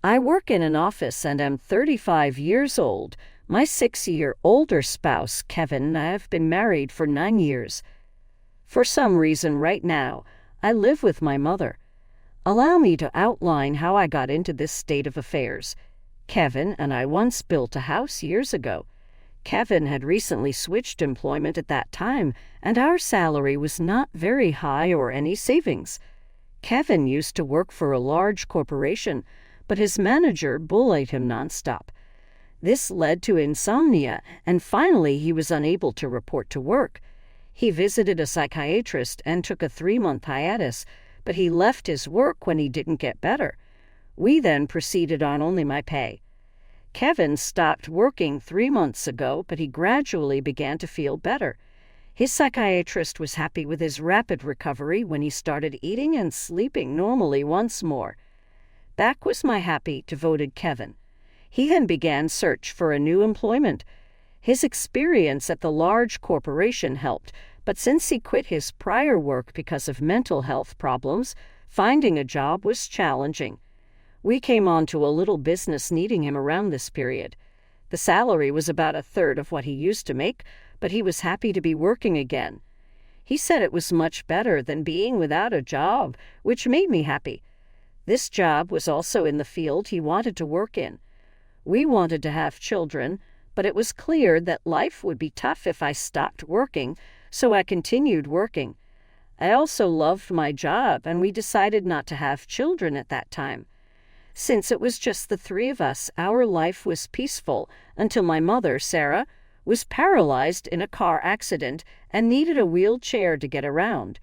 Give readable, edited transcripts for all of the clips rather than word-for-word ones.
I work in an office and am 35 years old. My 6-year older spouse, Kevin, and I have been married for 9 years. For some reason right now, I live with my mother. Allow me to outline how I got into this state of affairs. Kevin and I once built a house years ago. Kevin had recently switched employment at that time, and our salary was not very high or any savings. Kevin used to work for a large corporation, but his manager bullied him nonstop. This led to insomnia, and finally he was unable to report to work. He visited a psychiatrist and took a 3-month hiatus, but he left his work when he didn't get better. We then proceeded on only my pay. Kevin stopped working 3 months ago, but he gradually began to feel better. His psychiatrist was happy with his rapid recovery when he started eating and sleeping normally once more. Back was my happy, devoted Kevin. He then began search for a new employment. His experience at the large corporation helped, but since he quit his prior work because of mental health problems, finding a job was challenging. We came on to a little business needing him around this period. The salary was about a third of what he used to make, but he was happy to be working again. He said it was much better than being without a job, which made me happy. This job was also in the field he wanted to work in. We wanted to have children, but it was clear that life would be tough if I stopped working, so I continued working. I also loved my job, and we decided not to have children at that time. Since it was just the 3 of us, our life was peaceful until my mother, Sarah, was paralyzed in a car accident and needed a wheelchair to get around.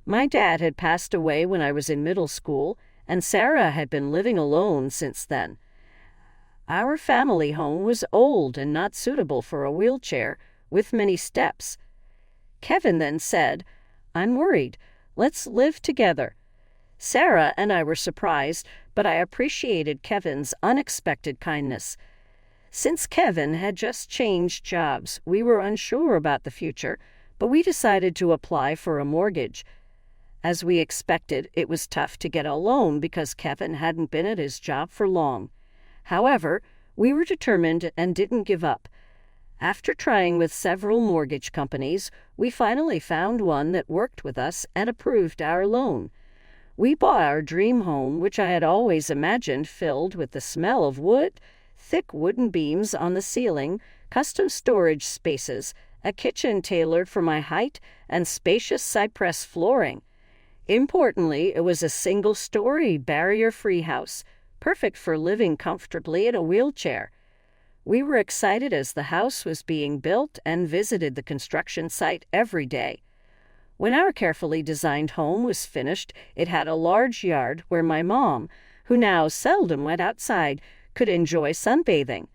My dad had passed away when I was in middle school, and Sarah had been living alone since then. Our family home was old and not suitable for a wheelchair, with many steps. Kevin then said, "I'm worried. Let's live together." Sarah and I were surprised, but I appreciated Kevin's unexpected kindness. Since Kevin had just changed jobs, we were unsure about the future, but we decided to apply for a mortgage. As we expected, it was tough to get a loan because Kevin hadn't been at his job for long. However, we were determined and didn't give up. After trying with several mortgage companies, we finally found one that worked with us and approved our loan. We bought our dream home, which I had always imagined filled with the smell of wood, thick wooden beams on the ceiling, custom storage spaces, a kitchen tailored for my height, and spacious cypress flooring. Importantly, it was a single-story, barrier-free house, perfect for living comfortably in a wheelchair. We were excited as the house was being built and visited the construction site every day. When our carefully designed home was finished, it had a large yard where my mom, who now seldom went outside, could enjoy sunbathing.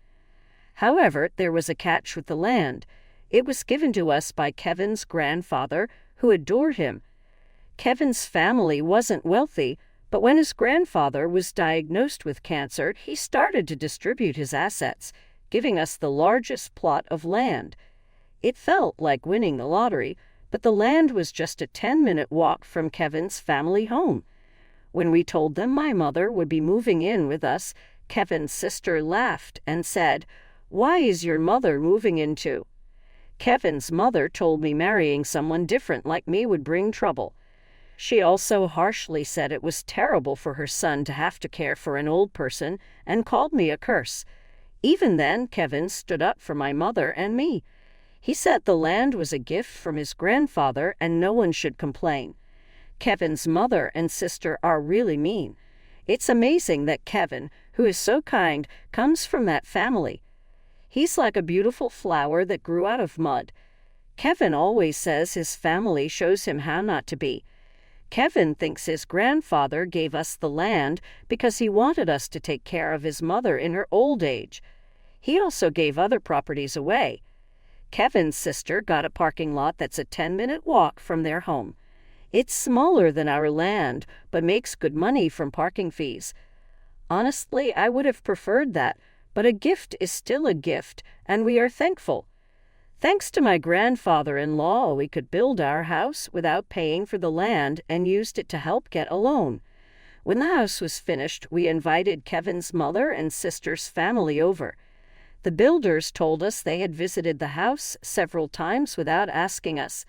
However, there was a catch with the land. It was given to us by Kevin's grandfather, who adored him. Kevin's family wasn't wealthy, but when his grandfather was diagnosed with cancer, he started to distribute his assets, giving us the largest plot of land. It felt like winning the lottery, but the land was just a 10-minute walk from Kevin's family home. When we told them my mother would be moving in with us, Kevin's sister laughed and said, "Why is your mother moving in too?" Kevin's mother told me marrying someone different like me would bring trouble. She also harshly said it was terrible for her son to have to care for an old person and called me a curse. Even then, Kevin stood up for my mother and me. He said the land was a gift from his grandfather and no one should complain. Kevin's mother and sister are really mean. It's amazing that Kevin, who is so kind, comes from that family. He's like a beautiful flower that grew out of mud. Kevin always says his family shows him how not to be. Kevin thinks his grandfather gave us the land because he wanted us to take care of his mother in her old age. He also gave other properties away. Kevin's sister got a parking lot that's a 10-minute walk from their home. It's smaller than our land, but makes good money from parking fees. Honestly, I would have preferred that, but a gift is still a gift, and we are thankful. Thanks to my grandfather-in-law, we could build our house without paying for the land and used it to help get a loan. When the house was finished, we invited Kevin's mother and sister's family over. The builders told us they had visited the house several times without asking us.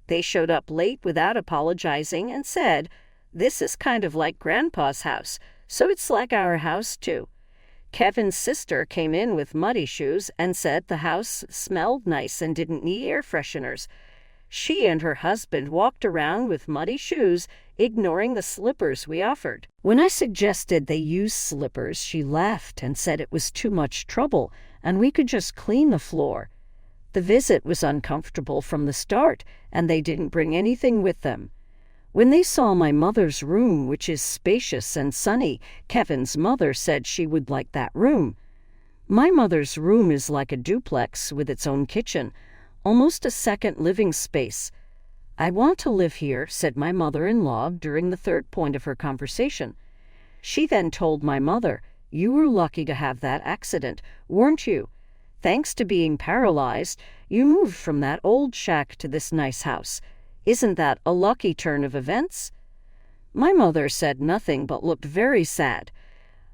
They showed up late without apologizing and said, "This is kind of like Grandpa's house, so it's like our house too." Kevin's sister came in with muddy shoes and said the house smelled nice and didn't need air fresheners. She and her husband walked around with muddy shoes, ignoring the slippers we offered. When I suggested they use slippers, she laughed and said it was too much trouble and we could just clean the floor. The visit was uncomfortable from the start, and they didn't bring anything with them. When they saw my mother's room, which is spacious and sunny, Kevin's mother said she would like that room. My mother's room is like a duplex with its own kitchen, almost a second living space. "I want to live here," said my mother-in-law during the third point of her conversation. She then told my mother, "You were lucky to have that accident, weren't you? Thanks to being paralyzed, you moved from that old shack to this nice house. Isn't that a lucky turn of events?" My mother said nothing but looked very sad.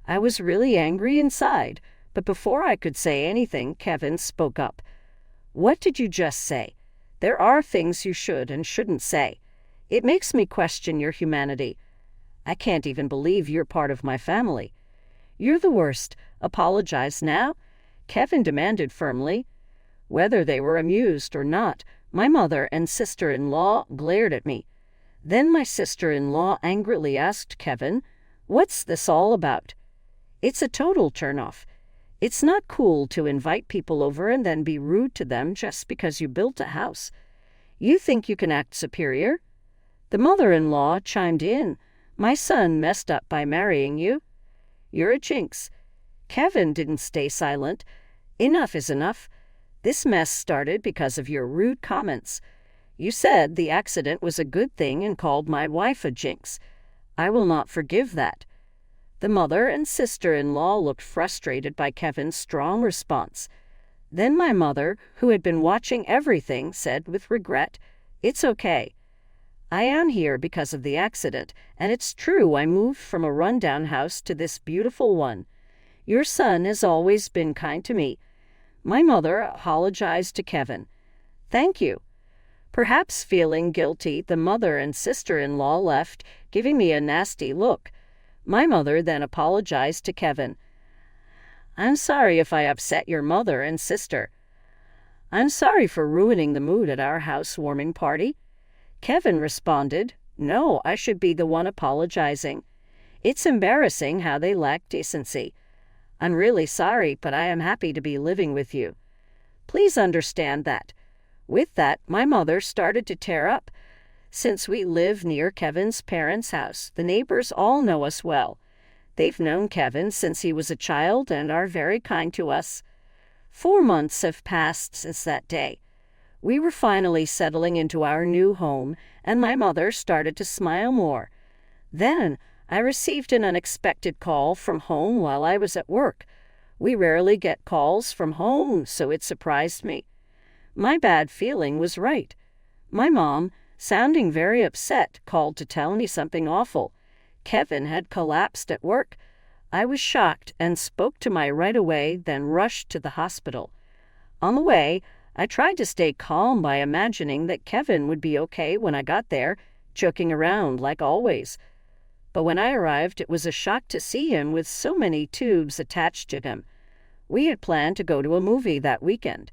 I was really angry inside, but before I could say anything, Kevin spoke up. "What did you just say? There are things you should and shouldn't say. It makes me question your humanity. I can't even believe you're part of my family. You're the worst. Apologize now," Kevin demanded firmly. Whether they were amused or not, my mother and sister-in-law glared at me. Then my sister-in-law angrily asked Kevin, "What's this all about?" "It's a total turnoff. It's not cool to invite people over and then be rude to them just because you built a house. You think you can act superior?" The mother-in-law chimed in, "My son messed up by marrying you. You're a jinx." Kevin didn't stay silent. "Enough is enough. This mess started because of your rude comments. You said the accident was a good thing and called my wife a jinx. I will not forgive that." The mother and sister-in-law looked frustrated by Kevin's strong response. Then my mother, who had been watching everything, said with regret, "It's okay. I am here because of the accident, and it's true I moved from a rundown house to this beautiful one. Your son has always been kind to me." My mother apologized to Kevin. "Thank you." Perhaps feeling guilty, the mother and sister-in-law left, giving me a nasty look. My mother then apologized to Kevin. "I'm sorry if I upset your mother and sister. I'm sorry for ruining the mood at our housewarming party." Kevin responded, "No, I should be the one apologizing. It's embarrassing how they lack decency. I'm really sorry, but I am happy to be living with you. Please understand that." With that, my mother started to tear up. Since we live near Kevin's parents' house, the neighbors all know us well. They've known Kevin since he was a child and are very kind to us. 4 months have passed since that day. We were finally settling into our new home, and my mother started to smile more. Then I received an unexpected call from home while I was at work. We rarely get calls from home, so it surprised me. My bad feeling was right. My mom, sounding very upset, called to tell me something awful. Kevin had collapsed at work. I was shocked and spoke to my right away, then rushed to the hospital. On the way, I tried to stay calm by imagining that Kevin would be okay when I got there, joking around like always. But when I arrived, it was a shock to see him with so many tubes attached to him. We had planned to go to a movie that weekend.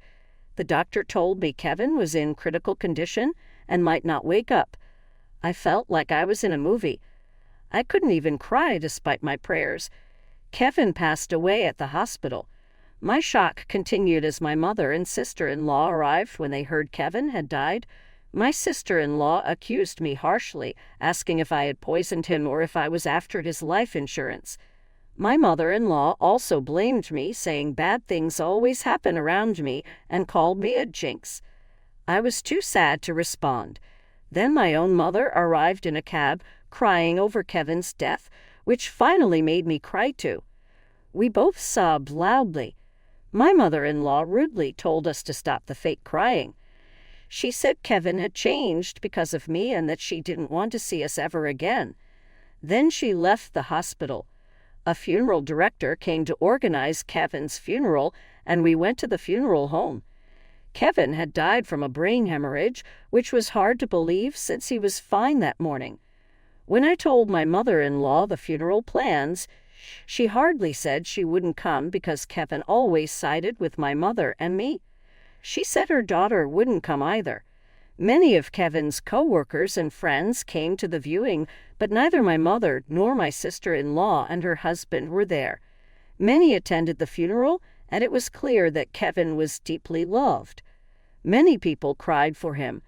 The doctor told me Kevin was in critical condition and might not wake up. I felt like I was in a movie. I couldn't even cry despite my prayers. Kevin passed away at the hospital. My shock continued as my mother and sister-in-law arrived when they heard Kevin had died. My sister-in-law accused me harshly, asking if I had poisoned him or if I was after his life insurance. My mother-in-law also blamed me, saying bad things always happen around me, and called me a jinx. I was too sad to respond. Then my own mother arrived in a cab, crying over Kevin's death, which finally made me cry too. We both sobbed loudly. My mother-in-law rudely told us to stop the fake crying. She said Kevin had changed because of me and that she didn't want to see us ever again. Then she left the hospital. A funeral director came to organize Kevin's funeral, and we went to the funeral home. Kevin had died from a brain hemorrhage, which was hard to believe since he was fine that morning. When I told my mother-in-law the funeral plans, she hardly said she wouldn't come because Kevin always sided with my mother and me. She said her daughter wouldn't come either. Many of Kevin's co-workers and friends came to the viewing, but neither my mother nor my sister-in-law and her husband were there. Many attended the funeral, and it was clear that Kevin was deeply loved. Many people cried for him.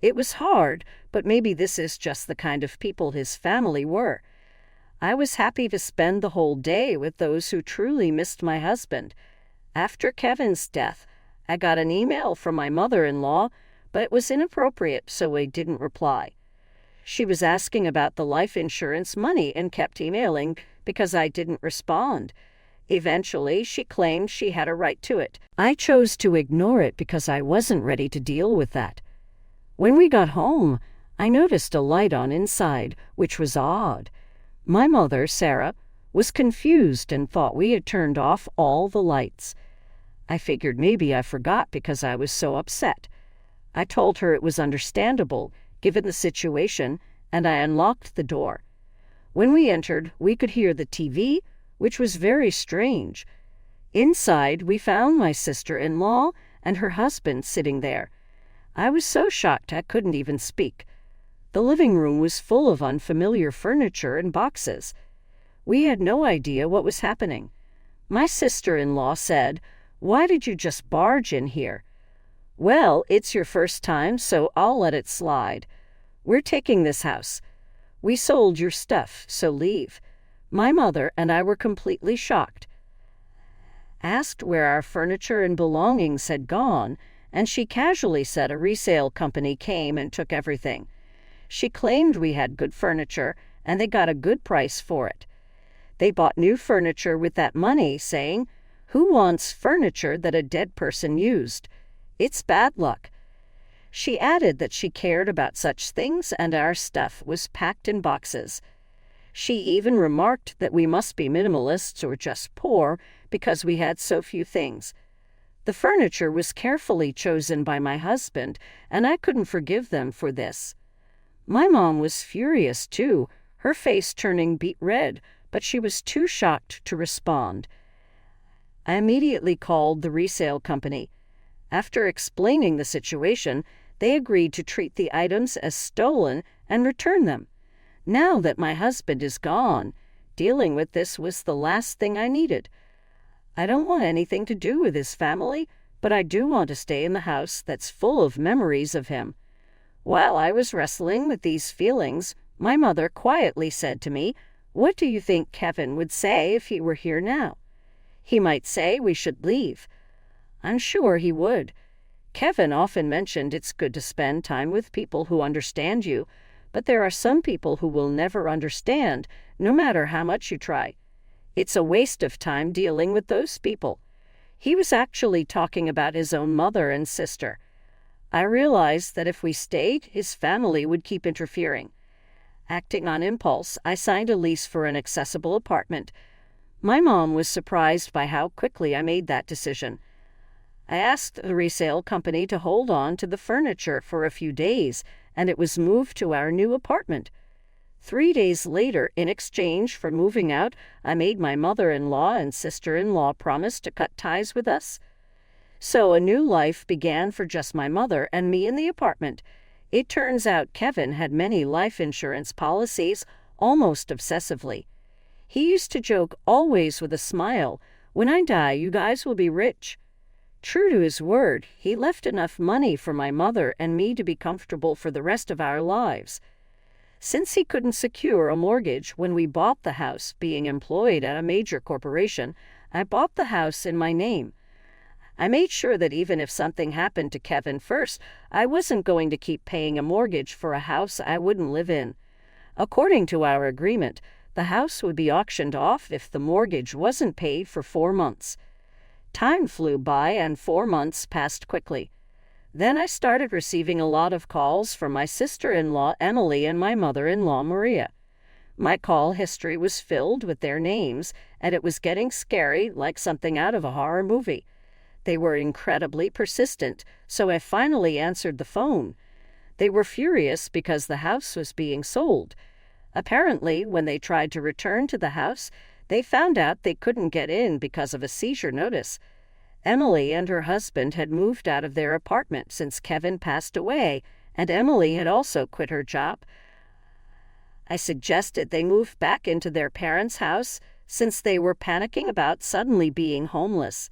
It was hard, but maybe this is just the kind of people his family were. I was happy to spend the whole day with those who truly missed my husband. After Kevin's death, I got an email from my mother-in-law, but it was inappropriate, so I didn't reply. She was asking about the life insurance money and kept emailing because I didn't respond. Eventually, she claimed she had a right to it. I chose to ignore it because I wasn't ready to deal with that. When we got home, I noticed a light on inside, which was odd. My mother, Sarah, was confused and thought we had turned off all the lights. I figured maybe I forgot because I was so upset. I told her it was understandable, given the situation, and I unlocked the door. When we entered, we could hear the TV, which was very strange. Inside, we found my sister-in-law and her husband sitting there. I was so shocked I couldn't even speak. The living room was full of unfamiliar furniture and boxes. We had no idea what was happening. My sister-in-law said, "Why did you just barge in here?" "Well, it's your first time, so I'll let it slide. We're taking this house. We sold your stuff, so leave." My mother and I were completely shocked. Asked where our furniture and belongings had gone, and she casually said a resale company came and took everything. She claimed we had good furniture, and they got a good price for it. They bought new furniture with that money, saying, "Who wants furniture that a dead person used? It's bad luck." She added that she cared about such things and our stuff was packed in boxes. She even remarked that we must be minimalists or just poor because we had so few things. The furniture was carefully chosen by my husband, and I couldn't forgive them for this. My mom was furious too, her face turning beet red, but she was too shocked to respond. I immediately called the resale company. After explaining the situation, they agreed to treat the items as stolen and return them. Now that my husband is gone, dealing with this was the last thing I needed. I don't want anything to do with his family, but I do want to stay in the house that's full of memories of him. While I was wrestling with these feelings, my mother quietly said to me, "What do you think Kevin would say if he were here now?" "He might say we should leave." I'm sure he would. Kevin often mentioned it's good to spend time with people who understand you, but there are some people who will never understand, no matter how much you try. It's a waste of time dealing with those people. He was actually talking about his own mother and sister. I realized that if we stayed, his family would keep interfering. Acting on impulse, I signed a lease for an accessible apartment. My mom was surprised by how quickly I made that decision. I asked the resale company to hold on to the furniture for a few days, and it was moved to our new apartment. 3 days later, in exchange for moving out, I made my mother-in-law and sister-in-law promise to cut ties with us. So a new life began for just my mother and me in the apartment. It turns out Kevin had many life insurance policies, almost obsessively. He used to joke, always with a smile, "When I die, you guys will be rich." True to his word, he left enough money for my mother and me to be comfortable for the rest of our lives. Since he couldn't secure a mortgage when we bought the house, being employed at a major corporation, I bought the house in my name. I made sure that even if something happened to Kevin first, I wasn't going to keep paying a mortgage for a house I wouldn't live in. According to our agreement, the house would be auctioned off if the mortgage wasn't paid for 4 months. Time flew by and 4 months passed quickly. Then I started receiving a lot of calls from my sister-in-law Emily and my mother-in-law Maria. My call history was filled with their names, and it was getting scary, like something out of a horror movie. They were incredibly persistent, so I finally answered the phone. They were furious because the house was being sold. Apparently, when they tried to return to the house, they found out they couldn't get in because of a seizure notice. Emily and her husband had moved out of their apartment since Kevin passed away, and Emily had also quit her job. I suggested they move back into their parents' house since they were panicking about suddenly being homeless.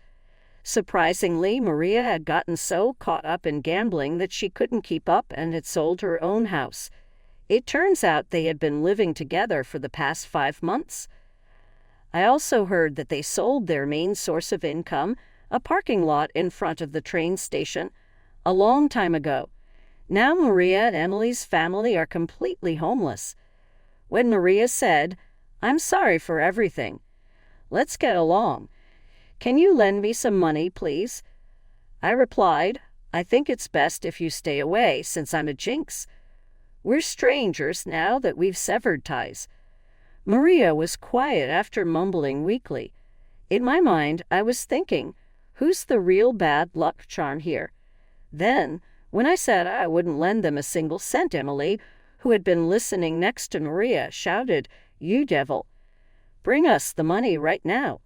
Surprisingly, Maria had gotten so caught up in gambling that she couldn't keep up and had sold her own house. It turns out they had been living together for the past 5 months. I also heard that they sold their main source of income, a parking lot in front of the train station, a long time ago. Now Maria and Emily's family are completely homeless. When Maria said, "I'm sorry for everything. Let's get along. Can you lend me some money, please?" I replied, "I think it's best if you stay away since I'm a jinx. We're strangers now that we've severed ties." Maria was quiet after mumbling weakly. In my mind, I was thinking, who's the real bad luck charm here? Then, when I said I wouldn't lend them a single cent, Emily, who had been listening next to Maria, shouted, "You devil! Bring us the money right now."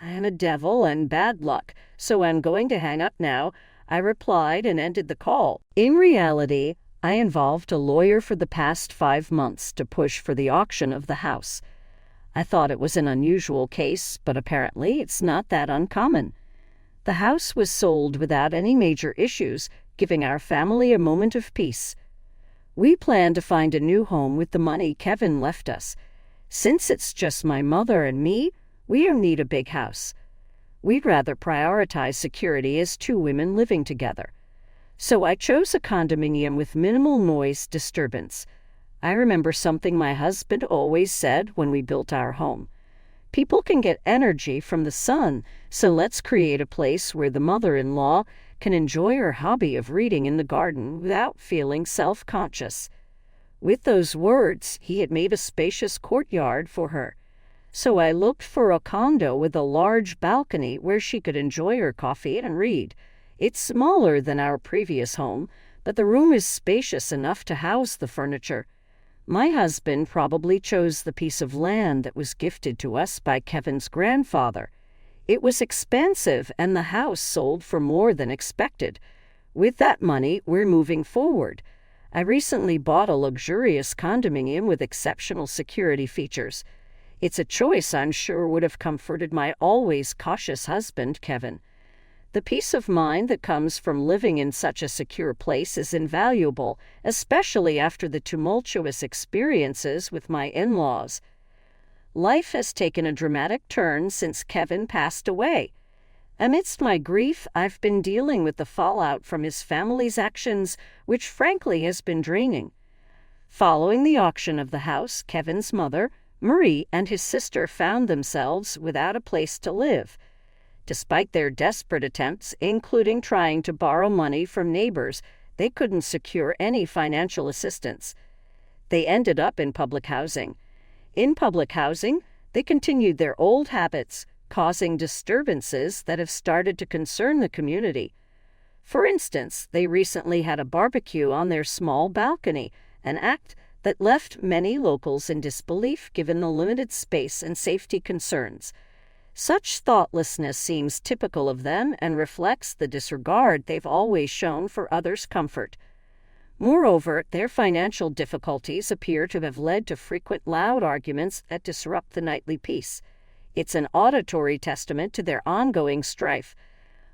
"I am a devil and bad luck, so I'm going to hang up now," I replied and ended the call. In reality, I involved a lawyer for the past 5 months to push for the auction of the house. I thought it was an unusual case, but apparently it's not that uncommon. The house was sold without any major issues, giving our family a moment of peace. We plan to find a new home with the money Kevin left us. Since it's just my mother and me, we don't need a big house. We'd rather prioritize security as 2 women living together. So I chose a condominium with minimal noise disturbance. I remember something my husband always said when we built our home. People can get energy from the sun, so let's create a place where the mother-in-law can enjoy her hobby of reading in the garden without feeling self-conscious. With those words, he had made a spacious courtyard for her. So I looked for a condo with a large balcony where she could enjoy her coffee and read. It's smaller than our previous home, but the room is spacious enough to house the furniture. My husband probably chose the piece of land that was gifted to us by Kevin's grandfather. It was expensive, and the house sold for more than expected. With that money, we're moving forward. I recently bought a luxurious condominium with exceptional security features. It's a choice I'm sure would have comforted my always cautious husband, Kevin. The peace of mind that comes from living in such a secure place is invaluable, especially after the tumultuous experiences with my in-laws. Life has taken a dramatic turn since Kevin passed away. Amidst my grief, I've been dealing with the fallout from his family's actions, which frankly has been draining. Following the auction of the house, Kevin's mother, Marie, and his sister found themselves without a place to live. Despite their desperate attempts, including trying to borrow money from neighbors, they couldn't secure any financial assistance. They ended up in public housing. In public housing, they continued their old habits, causing disturbances that have started to concern the community. For instance, they recently had a barbecue on their small balcony, an act that left many locals in disbelief given the limited space and safety concerns. Such thoughtlessness seems typical of them and reflects the disregard they've always shown for others' comfort. Moreover, their financial difficulties appear to have led to frequent loud arguments that disrupt the nightly peace. It's an auditory testament to their ongoing strife.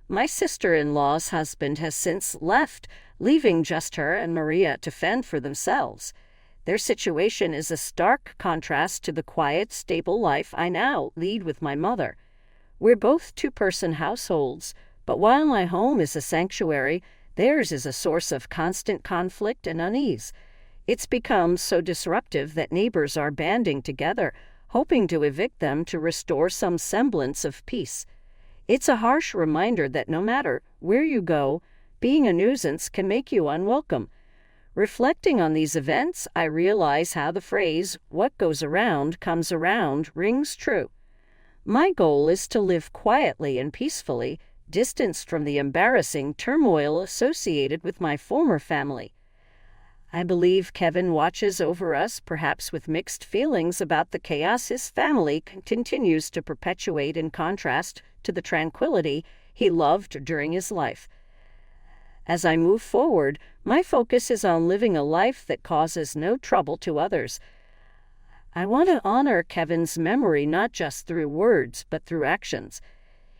My sister-in-law's husband has since left, leaving just her and Maria to fend for themselves. Their situation is a stark contrast to the quiet, stable life I now lead with my mother. We're both 2-person households, but while my home is a sanctuary, theirs is a source of constant conflict and unease. It's become so disruptive that neighbors are banding together, hoping to evict them to restore some semblance of peace. It's a harsh reminder that no matter where you go, being a nuisance can make you unwelcome. Reflecting on these events, I realize how the phrase, "what goes around comes around," rings true. My goal is to live quietly and peacefully, distanced from the embarrassing turmoil associated with my former family. I believe Kevin watches over us, perhaps with mixed feelings about the chaos his family continues to perpetuate in contrast to the tranquility he loved during his life. As I move forward, my focus is on living a life that causes no trouble to others. I want to honor Kevin's memory not just through words, but through actions.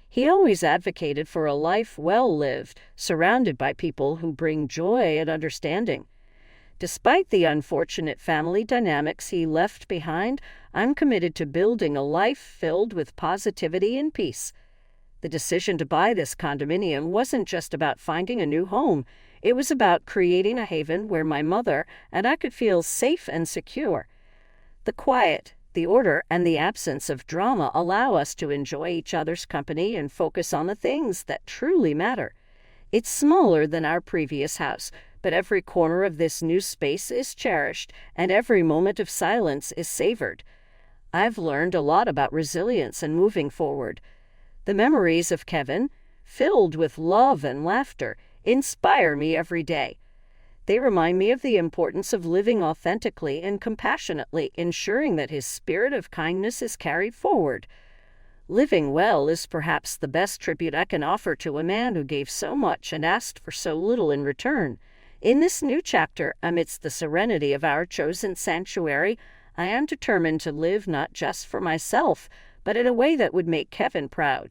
He always advocated for a life well lived, surrounded by people who bring joy and understanding. Despite the unfortunate family dynamics he left behind, I'm committed to building a life filled with positivity and peace. The decision to buy this condominium wasn't just about finding a new home. It was about creating a haven where my mother and I could feel safe and secure. The quiet, the order, and the absence of drama allow us to enjoy each other's company and focus on the things that truly matter. It's smaller than our previous house, but every corner of this new space is cherished, and every moment of silence is savored. I've learned a lot about resilience and moving forward. The memories of Kevin, filled with love and laughter, inspire me every day. They remind me of the importance of living authentically and compassionately, ensuring that his spirit of kindness is carried forward. Living well is perhaps the best tribute I can offer to a man who gave so much and asked for so little in return. In this new chapter, amidst the serenity of our chosen sanctuary, I am determined to live not just for myself, but in a way that would make Kevin proud.